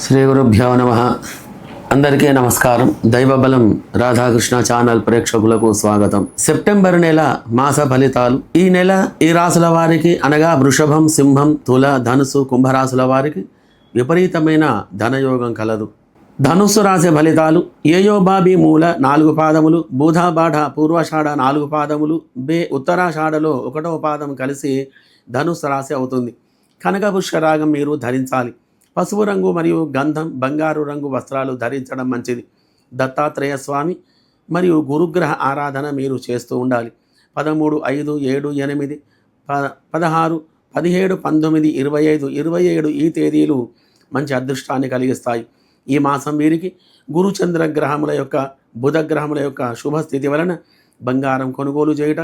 శ్రీ గురుభ్యో నమః. అందరికీ నమస్కారం. దైవబలం రాధాకృష్ణ ఛానల్ ప్రేక్షకులకు స్వాగతం. సెప్టెంబర్ నెల మాస ఫలితాలు. ఈ నెల ఈ రాసుల వారికి అనగా వృషభం, సింహం, తుల, ధనుసు, కుంభరాశుల వారికి విపరీతమైన ధనయోగం కలదు. ధనుస్సు రాశి ఫలితాలు. ఏయోబాబి మూల 4 పాదములు, బూధాబాఢ పూర్వాషాఢ 4 పాదములు, బే ఉత్తరాషాఢలో 1వ పాదం కలిసి ధనుస్సు రాశి అవుతుంది. కనకపుష్కరాగం మీరు ధరించాలి. పసుపు రంగు మరియు గంధం, బంగారు రంగు వస్త్రాలు ధరించడం మంచిది. దత్తాత్రేయ స్వామి మరియు గురుగ్రహ ఆరాధన మీరు చేస్తూ ఉండాలి. 13, 5, 7, 8, 16, 17, 19, 25, 27 ఈ తేదీలు మంచి అదృష్టాన్ని కలిగిస్తాయి. ఈ మాసం వీరికి గురుచంద్ర గ్రహముల యొక్క బుధగ్రహముల యొక్క శుభస్థితి వలన బంగారం కొనుగోలు చేయుట,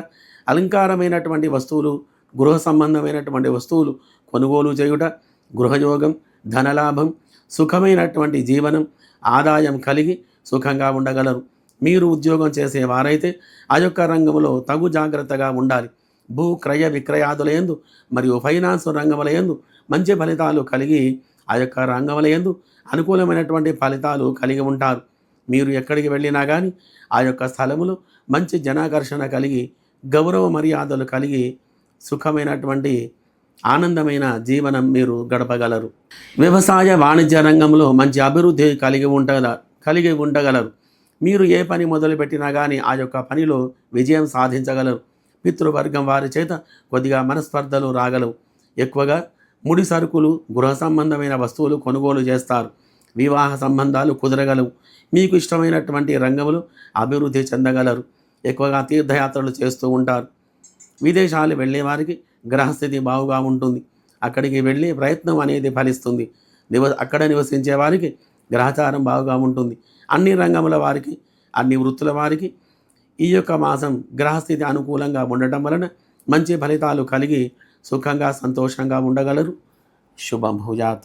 అలంకారమైనటువంటి వస్తువులు, గృహ సంబంధమైనటువంటి వస్తువులు కొనుగోలు చేయుట, గృహయోగం, ధనలాభం, సుఖమైనటువంటి జీవనం, ఆదాయం కలిగి సుఖంగా ఉండగలరు. మీరు ఉద్యోగం చేసేవారైతే ఆ యొక్క రంగంలో తగు జాగ్రత్తగా ఉండాలి. భూ క్రయ విక్రయాదులయందు మరియు ఫైనాన్స్ రంగములయందు మంచి ఫలితాలు కలిగి ఆ యొక్క రంగములయందు అనుకూలమైనటువంటి ఫలితాలు కలిగి ఉంటారు. మీరు ఎక్కడికి వెళ్ళినా కానీ ఆ యొక్క స్థలములో మంచి జనాకర్షణ కలిగి గౌరవ మర్యాదలు కలిగి సుఖమైనటువంటి ఆనందమైన జీవనం మీరు గడపగలరు. వ్యవసాయ వాణిజ్య రంగంలో మంచి అభివృద్ధి కలిగి ఉండగలరు. మీరు ఏ పని మొదలుపెట్టినా కానీ ఆ యొక్క పనిలో విజయం సాధించగలరు. పితృవర్గం వారి చేత కొద్దిగా మనస్పర్ధలు రాగలవు. ఎక్కువగా ముడి సరుకులు, గృహ సంబంధమైన వస్తువులు కొనుగోలు చేస్తారు. వివాహ సంబంధాలు కుదరగలవు. మీకు ఇష్టమైనటువంటి రంగంలో అభివృద్ధి చెందగలరు. ఎక్కువగా తీర్థయాత్రలు చేస్తూ ఉంటారు. విదేశాలు వెళ్ళేవారికి గ్రహస్థితి బాగుగా ఉంటుంది. అక్కడికి వెళ్ళే ప్రయత్నం అనేది ఫలిస్తుంది. అక్కడ నివసించే వారికి గ్రహచారం బాగుగా ఉంటుంది. అన్ని రంగముల వారికి, అన్ని వృత్తుల వారికి ఈ యొక్క మాసం గ్రహస్థితి అనుకూలంగా ఉండటం వలన మంచి ఫలితాలు కలిగి సుఖంగా సంతోషంగా ఉండగలరు. శుభం భూయాత్.